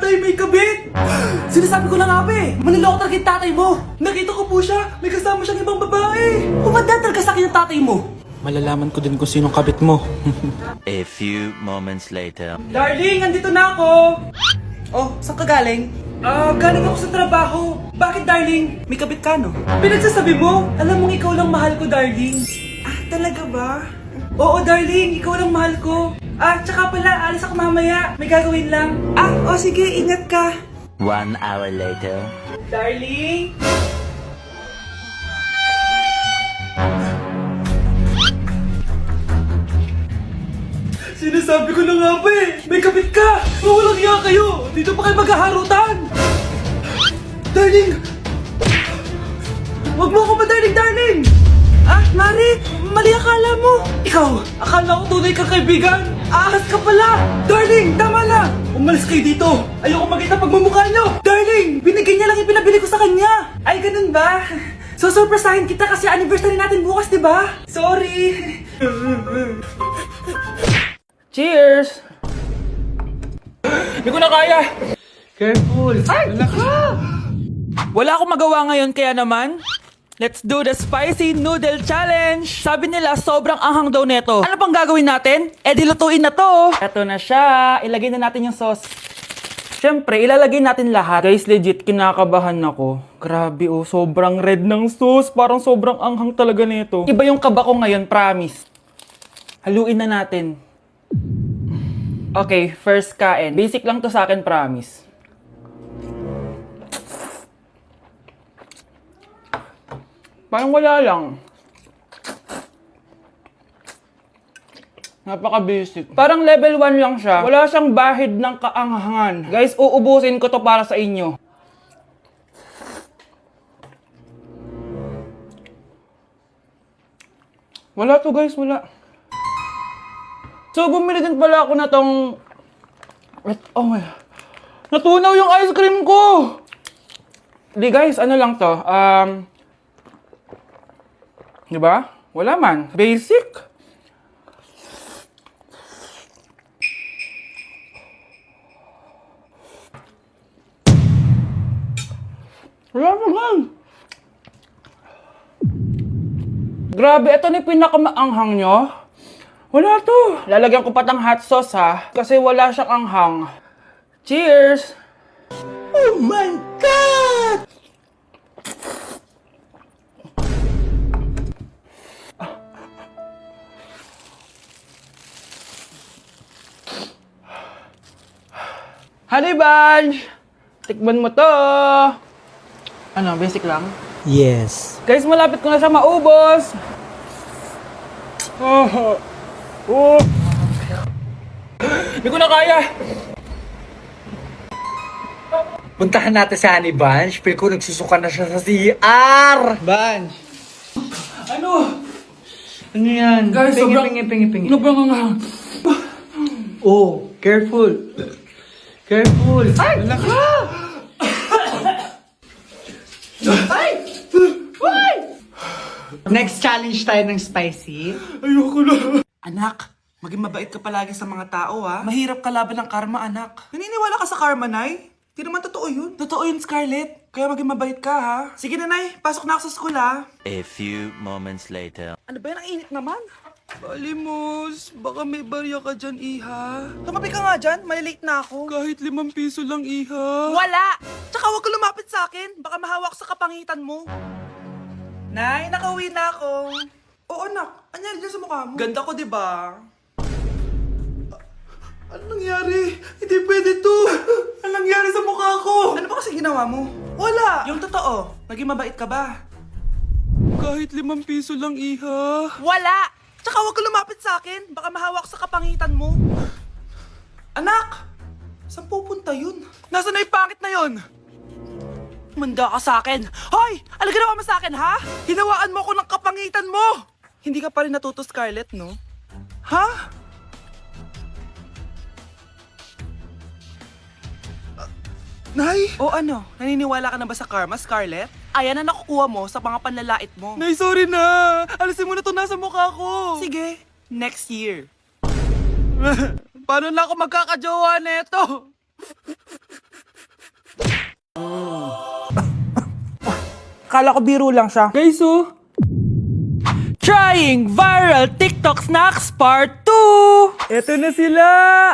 tatay may kabit! Sinasabi ko na nga ba eh, maniloko talaga yung tatay mo! Nakita ko po siya, may kasama siyang ibang babae! Pumadaan talaga sa akin yung tatay mo! Malalaman ko din kung sinong kabit mo. A few moments later. Darling, andito na ako! Oh, saan ka galing? Galing ako sa trabaho. Bakit, darling? May kabit ka, no? Pinagsasabi mo? Alam mong ikaw lang mahal ko, darling. Talaga ba? Oo, darling. Ikaw lang mahal ko. Tsaka pala, alis ako mamaya. May gagawin lang. Sige. Ingat ka. 1 hour later. Darling? Sinasabi ko na nga ba eh! May kabit ka! Walang iya kayo! Dito pa kayo maghaharutan! Darling! Wag mo ako darling! Mari! Mali akala mo! Ikaw! Akala ko tunay kang kaibigan! Ahas ka pala! Darling! Tama na! Umalis kayo dito! Ayoko makita pagmumukha nyo! Darling! Binigyan niya lang yung pinabili ko sa kanya! Ay, ganun ba? So, surpresahin kita kasi anniversary natin bukas, di ba? Sorry! Cheers! Hindi ko na kaya! Careful! Ay! Wala ka! Wala akong magawa ngayon kaya naman, let's do the spicy noodle challenge! Sabi nila sobrang anghang daw neto. Ano pang gagawin natin? Di lutuin na to! Eto na siya! Ilagay na natin yung sauce. Siyempre, ilalagay natin lahat. Guys, legit, kinakabahan ako. Grabe sobrang red ng sauce. Parang sobrang anghang talaga nito. Iba yung kaba ko ngayon, promise. Haluin na natin. Okay, first kain. Basic lang to sa akin, promise. Parang wala lang. Napaka-basic. Parang level 1 lang siya. Wala siyang bahid ng kaanghangan. Guys, uubusin ko to para sa inyo. Wala to guys, wala. So, bumili din pala ako na tong... Oh my... Natunaw yung ice cream ko! Di guys, ano lang to? Diba? Wala man. Basic. Wala naman. Grabe, ito na yung pinakamaanghang nyo. Wala to. Lalagyan ko pa ng hot sauce ha. Kasi wala siyang anghang. Cheers! Oh my God! Honey Bunch! Tikman mo to! Ano, basic lang? Yes. Guys, malapit ko na siya maubos! Hindi ko na kaya! Puntahan natin si Honey Bunch. Feel ko nagsusuka na siya sa CR. Bunch! Ano? Ano yan? Guys, pingi. sobrang anghang. Oh, careful. Careful. Ay! Wala ka! Ay! Ay! Next challenge tayo ng spicy. Ayoko na. Anak, maging mabait ka palagi sa mga tao ha. Mahirap kalaban ng karma, anak. Naniniwala ka sa karma, Nay? Di naman totoo yun. Totoo yun, Scarlett. Kaya maging mabait ka ha. Sige na, Nay. Pasok na ako sa school ha. A few moments later. Ano ba yan? Ang init naman. Balimos, baka may barya ka dyan, Iha. Tumabi ka nga dyan, malilate na ako. Kahit 5 piso lang, Iha. Wala! Tsaka huwag ka lumapit sa akin, baka mahawak sa kapangitan mo. Nay, nakauwi na ako. Oo, anak. Anyari dyan sa mukha mo? Ganda ko, di ba? Ano nangyari? Hindi pwede to. Ano nangyari sa mukha ko? Ano ba kasi ginawa mo? Wala! Yung totoo, naging mabait ka ba? Kahit 5 piso lang, Iha. Wala! Tsaka huwag ka lumapit sa akin. Baka mahawak sa kapangitan mo. Anak! Saan pupunta yun? Nasaan na yung pangit na yun? Manda ka sa akin. Hoy! Ano ginawa mo sa akin, ha? Hinawaan mo ako ng kapangitan mo! Hindi ka pa rin natuto, Scarlett, no? Ha? Nay? O ano? Naniniwala ka na ba sa karma, Scarlett? Ayan na nakukuha mo sa mga panlalait mo. Nay, sorry na! Alisin mo na to nasa mukha ko! Sige, next year. Paano na ako magkakajowa neto? Kala ko biro lang siya. Guys, oh. Trying viral TikTok snacks part 2! Eto na sila!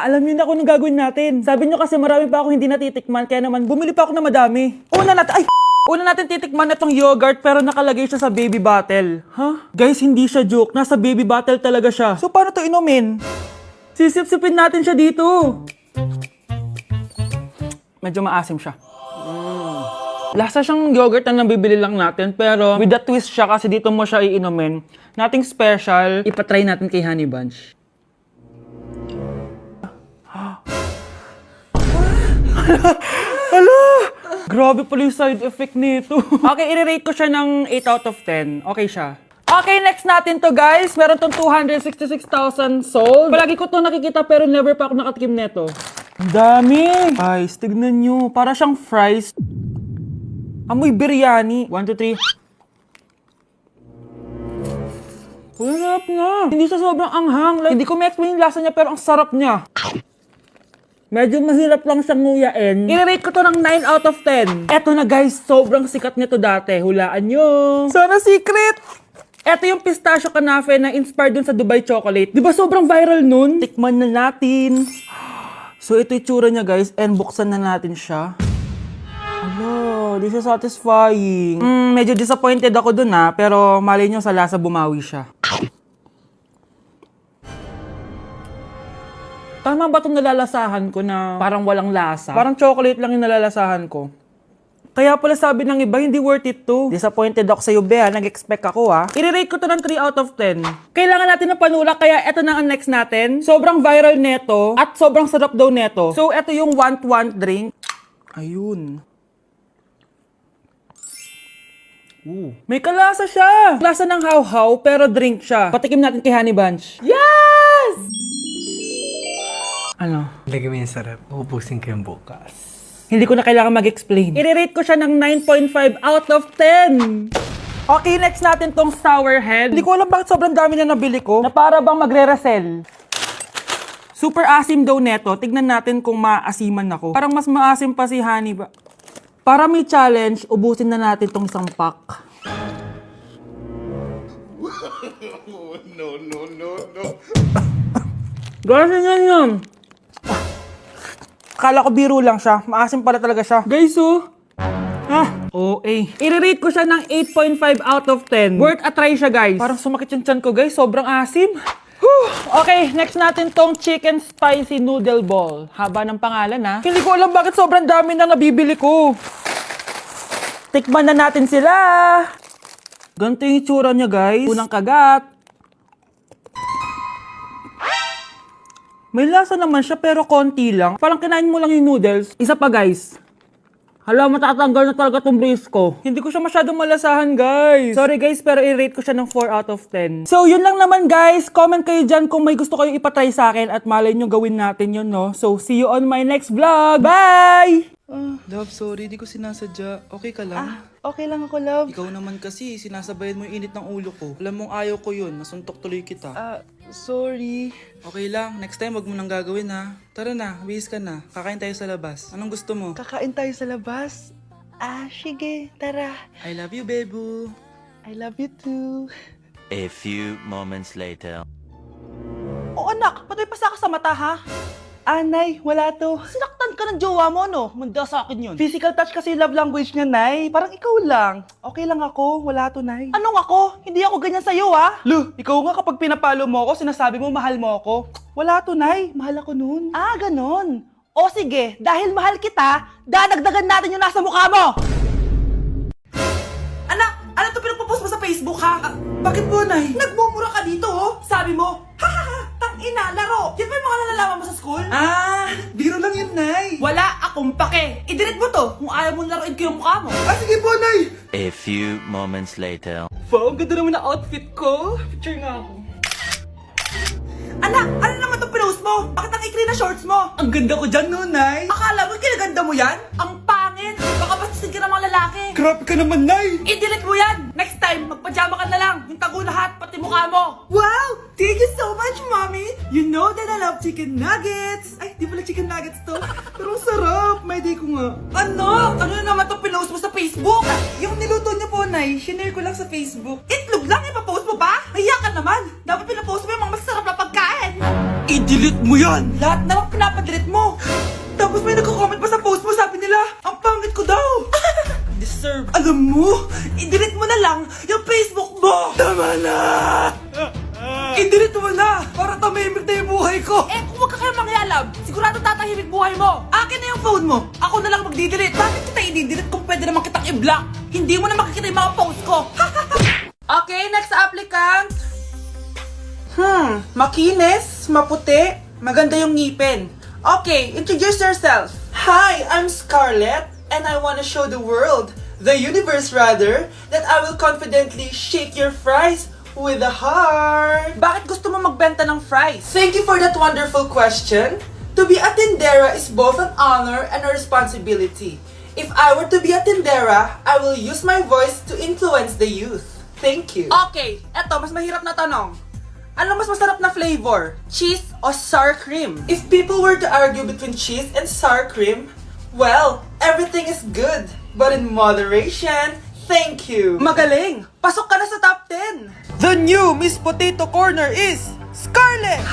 Alam niyo na kung anong gagawin natin. Sabi niyo kasi marami pa ako hindi natitikman, kaya naman bumili pa ako na madami. Una natin titikman na tong yogurt pero nakalagay siya sa baby bottle. Huh? Guys, hindi siya joke. Nasa baby bottle talaga siya. So paano to inumin? Sisip-sipin natin siya dito. Medyo maasim siya. Lasa siyang yogurt na nabibili lang natin, pero with a twist siya kasi dito mo siya iinumin. Nothing special. Ipatry natin kay Honey Bunch. Hala! Grabe pala yung side effect nito. Okay, i-rate ko siya ng 8 out of 10. Okay siya. Okay, next natin to guys. Meron tong 266,000 sold. Palagi ko to nakikita pero never pa ako nakatikim nito. Ang dami! Guys, tignan nyo. Para siyang fries. Amoy biryani. 1, 2, 3. Sarap na. Hindi siya sobrang anghang. Like, hindi ko ma-explain yung lasa niya pero ang sarap niya. Medyo mahirap lang siyang nguyain. I-rate ko to ng 9 out of 10. Eto na guys, sobrang sikat nito dati. Hulaan nyo. Sana secret! Eto yung pistachio kanafe na inspired dun sa Dubai chocolate. Di ba sobrang viral nun? Tikman na natin. So ito yung tsura niya guys and buksan na natin siya. Hello, this is satisfying. Medyo disappointed ako dun pero malay nyo sa lasa bumawi siya. Tama ba itong nalalasahan ko na parang walang lasa? Parang chocolate lang yung nalalasahan ko. Kaya pala sabi ng iba, hindi worth it to. Disappointed ako sa'yo, Bea. Nag-expect ako, I-rate ko to ng 3 out of 10. Kailangan natin ng panulak, kaya eto na ang next natin. Sobrang viral neto at sobrang sarap daw neto. So, eto yung want drink. Ayun. May kalasa siya. Lasa ng how-how, pero drink siya. Patikim natin kay Honey Bunch. Yes! Ano? Lagay mo yung sarap. Uubusin ko yung bukas. Hindi ko na kailangan mag-explain. I-rate ko siya ng 9.5 out of 10. Okay, next natin tong sour head. Hindi ko alam bakit sobrang dami na nabili ko. Na para bang magre-resell. Super asim daw neto. Tignan natin kung maasiman ako. Parang mas maasim pa si Honey ba? Para may challenge, ubusin na natin tong isang pack. No. Gano'n yun. Akala ko biro lang siya. Maasim pala talaga siya. Guys, OA. I-rate ko siya ng 8.5 out of 10. Worth a try siya, guys. Parang sumakit yung tiyan ko, guys. Sobrang asim. Okay, next natin tong chicken spicy noodle ball. Haba ng pangalan, Hindi ko alam bakit sobrang dami na nabibili ko. Tikman na natin sila. Ganito yung itsura niya, guys. Unang kagat. May lasa naman siya pero konti lang. Parang kinain mo lang yung noodles. Isa pa guys. Hala, matatanggal na talaga tong brace ko. Hindi ko siya masyadong malasahan guys. Sorry guys, pero i-rate ko siya ng 4 out of 10. So yun lang naman guys. Comment kayo dyan kung may gusto kayong ipatry sa akin at malay nyo gawin natin yun, no? So see you on my next vlog. Bye! Love, sorry, di ko sinasadya. Okay ka lang? Okay lang ako, love. Ikaw naman kasi, sinasabayan mo yung init ng ulo ko. Alam mong ayaw ko yun, nasuntok tuloy kita. Sorry. Okay lang, next time wag mo nang gagawin ha. Tara na, bihis ka na. Kakain tayo sa labas. Anong gusto mo? Kakain tayo sa labas. Sige, tara. I love you, bebu. I love you too. A few moments later. Oh anak, patay pa sa mata ha? Nay, wala to. Sinaktan ka ng jowa mo, no? Manda sa akin yun. Physical touch kasi love language niya, Nay. Parang ikaw lang. Okay lang ako, wala to, Nay. Anong ako? Hindi ako ganyan sa'yo, Lu, ikaw nga kapag pinapalo mo ako, sinasabi mo mahal mo ako. Wala to, Nay. Mahal ako nun. Ganon. O sige, dahil mahal kita, dadagdagan natin yung nasa mukha mo! Anak, ano to pinagpo-post mo sa Facebook, ha? Bakit po, Nay? Nagmumura ka dito, Sabi mo, tang-ina, laro. Yan ba yung mga nalalaman mo sa school? Biro lang yun, Nay. Wala akong pake. I-delete mo to kung ayaw mong laruin ko yung mukha mo. Sige po, Nay. A few moments later. Wow, ang ganda naman na outfit ko. Picture nga ako. Anak, ano naman itong pinost mo? Bakit ang ikli na shorts mo? Ang ganda ko dyan, no, Nay. Akala mo kinaganda mo yan? Ang pangit. Baka bastusin ka ng mga lalaki. Grabe ka naman, Nay. I-delete mo yan. Next time, magpajama ka na lang. Yung tago lahat, pati mukha mo. Wow! Thank you so much, Mommy! You know that I love chicken nuggets! Ay, di pala chicken nuggets to. Pero ang sarap! May try ko nga. Ano? Ano na naman itong pinost mo sa Facebook? Yung niluto niyo po, Nay, shinare ko lang sa Facebook. Itlog lang, ipapost mo pa? Hiya ka naman. Dapat pinapost mo yung mga masarap na pagkain. I-delete mo yan! Lahat naman pinapadelete mo. Tapos may nagko-comment pa sa post mo, sabi nila, ang pangit ko daw. Deserve. Alam mo, i-delete mo na lang yung Facebook mo. Tama na! I-delete mo na para tumimik na yung buhay ko. Eh, kung wag ka kayo mangyalab, sigurado tatahimik buhay mo. Akin na yung phone mo. Ako na lang magdi-delete. Bakit kita i-delete kung pwede naman kitang i-block? Hindi mo na makikita yung mga post ko. Okay, next applicant. Makinis, maputi, maganda yung ngipin. Okay, introduce yourself. Hi, I'm Scarlett, and I want to show the world, the universe rather, that I will confidently shake your fries with a heart. Bakit gusto mo magbenta ng fries? Thank you for that wonderful question. To be a tindera is both an honor and a responsibility. If I were to be a tindera, I will use my voice to influence the youth. Thank you. Okay, eto, mas mahirap na tanong. Ano mas masarap na flavor? Cheese o sour cream? If people were to argue between cheese and sour cream, well, everything is good, but in moderation. Thank you. Magaling! Pasok ka na sa top 10. The new Miss Potato Corner is Scarlett!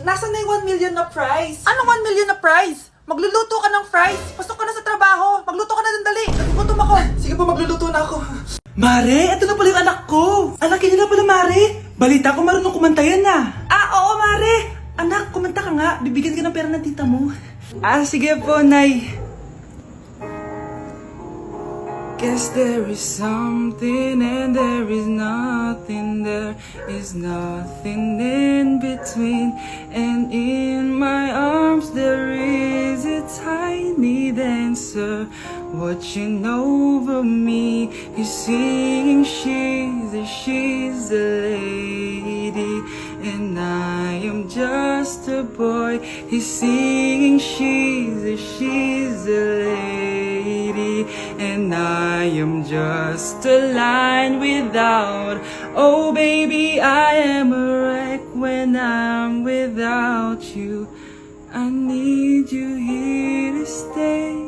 Nasaan na yung 1 million na prize? Anong 1 million na prize? Magluluto ka ng fries. Pasok ka na sa trabaho. Magluto ka na ng dali. Nagugutom ako. Sige po, magluluto na ako. Mare, ito na pala yung anak ko. Anak niya na pala, Mare. Balita ko marunong kumanta yan na. Oo, Mare. Anak, kumanta ka nga. Bibigyan ka ng pera ng tita mo. Sige po, Nay. Guess there is something and there is nothing. There is nothing in between. And in my arms there is a tiny dancer watching over me. He's singing, she's a lady, and I am just a boy. He's singing, she's a lady, and I am just a line without. Oh baby, I am a wreck when I'm without you. I need you here to stay.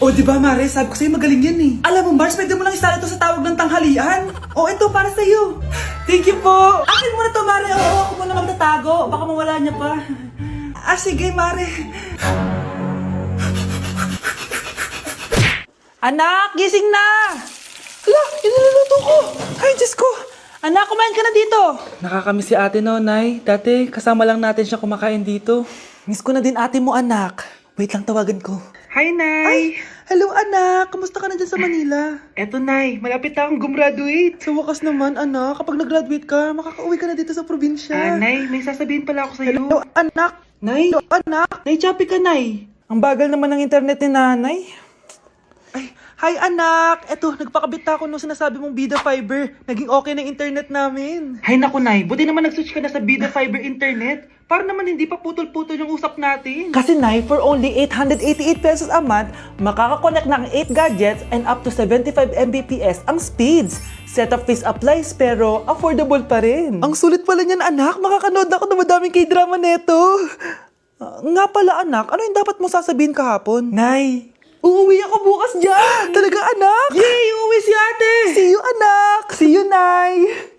O, di ba, Mare? Sabi ko sa'yo, magaling yan eh. Alam mo, Mars, pwede mo lang isala ito sa tawag ng tanghalian. O, ito, para sa'yo. Thank you po. Akin mo na to, Mare. Oo, ako muna magtatago. Baka mawala niya pa. Sige, Mare. Anak, gising na! Hala, iniluluto ko. Ay, Diyos ko. Anak, kumain ka na dito. Nakakamiss si ate, no, Nay? Dati, kasama lang natin siya kumakain dito. Miss ko na din ate mo, anak. Wait lang, tawagan ko. Hi, Nay! Ay, hello, anak! Kamusta ka na dyan sa Manila? Eto, Nay. Malapit na akong gumraduate. Sa wakas naman, anak. Kapag nag-graduate ka, makakauwi ka na dito sa probinsya. Nay, may sasabihin pala ako sa'yo. Hello, anak! Nay! Hello, anak! Nay, choppy ka, Nay. Ang bagal naman ng internet ni nanay. Ay, hi, anak! Eto, nagpakabit ako nung sinasabi mong Bida Fiber. Naging okay na internet namin. Hay naku, Nay. Buti naman nag-switch ka na sa Bida Fiber internet. Para naman hindi pa putol-putol yung usap natin. Kasi, Nay, for only 888 pesos a month, makakakonect ng 8 gadgets and up to 75 Mbps ang speeds. Setup fees applies pero affordable pa rin. Ang sulit pala niyan, anak. Makakanood ako ng madaming K-drama neto. Nga pala, anak. Ano yung dapat mo sasabihin kahapon? Nay, uuwi ako bukas dyan! Talaga, anak? Yay! Uuwi si ate! See you, anak! See you, Nay!